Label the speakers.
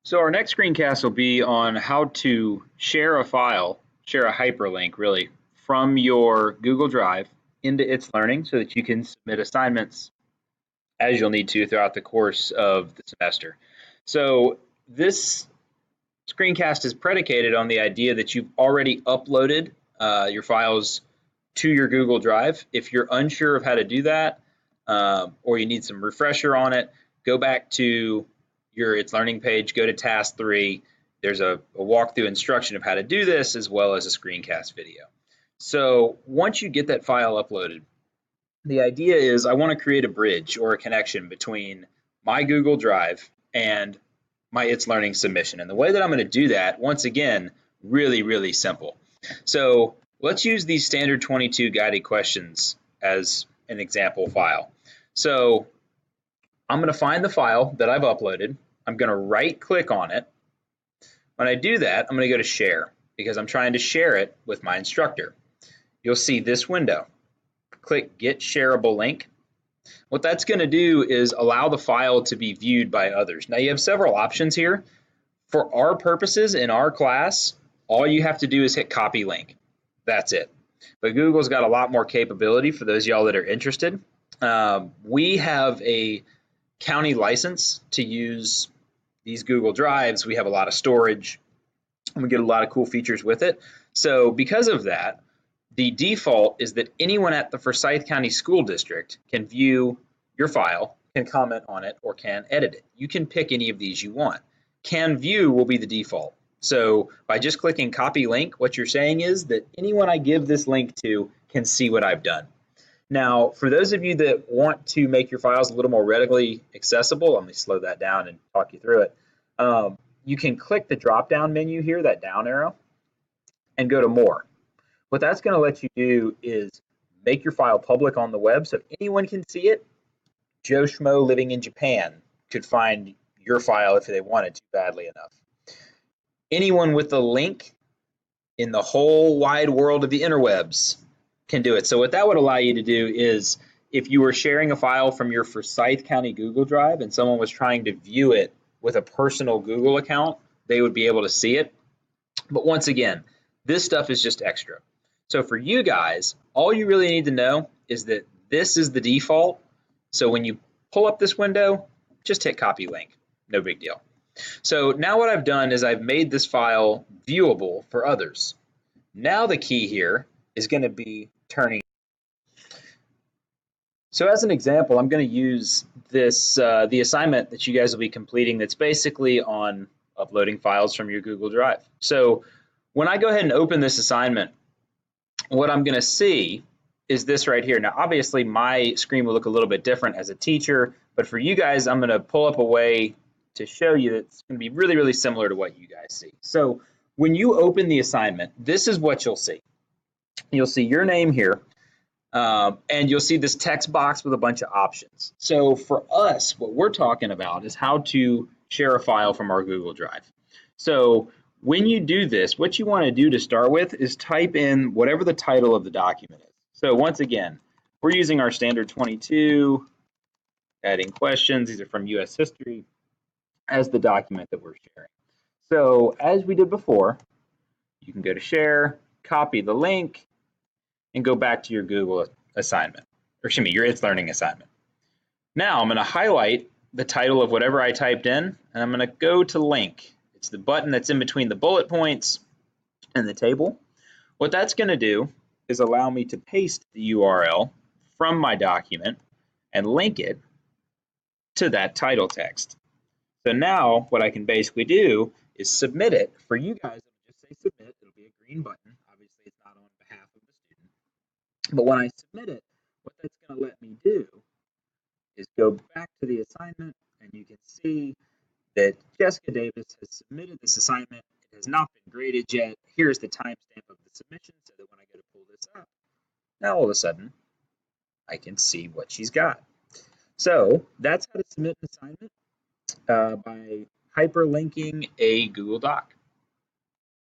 Speaker 1: So our next screencast will be on how to share a file, share a hyperlink really, from your Google Drive into It's Learning so that you can submit assignments as you'll need to throughout the course of the semester. So this screencast is predicated on the idea that you've already uploaded your files to your Google Drive. If you're unsure of how to do that, or you need some refresher on it, go back to your It's Learning page, go to task 3. There's a walkthrough instruction of how to do this as well as a screencast video. So once you get that file uploaded, the idea is I want to create a bridge or a connection between my Google Drive and my It's Learning submission. And the way that I'm going to do that, once again, really simple. So let's use these standard 22 guided questions as an example file. So I'm going to find the file that I've uploaded. I'm going to right click on it. When I do that, I'm going to go to share because I'm trying to share it with my instructor. You'll see this window. Click Get Shareable Link. What that's going to do is allow the file to be viewed by others. Now you have several options here. For our purposes in our class, all you have to do is hit copy link. That's it. But Google's got a lot more capability for those of y'all that are interested. We have a county license to use these Google Drives. We have a lot of storage and we get a lot of cool features with it. So because of that, the default is that anyone at the Forsyth County School District can view your file, can comment on it, or can edit it. You can pick any of these you want. Can view will be the default. So by just clicking copy link, what you're saying is that anyone I give this link to can see what I've done. Now, for those of you that want to make your files a little more readily accessible, let me slow that down and talk you through it. You can click the drop-down menu here, that down arrow, and go to More. What that's going to let you do is make your file public on the web so anyone can see it. Joe Schmo living in Japan could find your file if they wanted to badly enough. Anyone with a link in the whole wide world of the interwebs can do it. So what that would allow you to do is if you were sharing a file from your Forsyth County Google Drive and someone was trying to view it with a personal Google account, they would be able to see it. But once again, this stuff is just extra. So for you guys, all you really need to know is that this is the default. So when you pull up this window, just hit copy link. No big deal. So now what I've done is I've made this file viewable for others. Now the key here is going to be turning. So as an example, I'm going to use this the assignment that you guys will be completing that's basically on uploading files from your Google Drive. So when I go ahead and open this assignment, what I'm going to see is this right here. Now, obviously, my screen will look a little bit different as a teacher, but for you guys, I'm going to pull up a way to show you that it's going to be really similar to what you guys see. So when you open the assignment, this is what you'll see. You'll see your name here, and you'll see this text box with a bunch of options. So for us, what we're talking about is how to share a file from our Google Drive. So when you do this, what you want to do to start with is type in whatever the title of the document is. So once again, we're using our standard 22, adding questions, these are from US history, as the document that we're sharing. So as we did before, you can go to share, copy the link, and go back to your Google assignment, or excuse me, your It's Learning assignment. Now I'm going to highlight the title of whatever I typed in, and I'm going to go to link. It's the button that's in between the bullet points and the table. What that's going to do is allow me to paste the URL from my document and link it to that title text. So now what I can basically do is submit it. For you guys, it'll just say submit. It'll be a green button. Obviously, it's not on behalf of the student. But when I submit it, what that's going to let me do is go back to the assignment, and you can see that Jessica Davis has submitted this assignment. It has not been graded yet. Here's the timestamp of the submission so that when I go to pull this up, now all of a sudden, I can see what she's got. So that's how to submit an assignment by hyperlinking a Google Doc.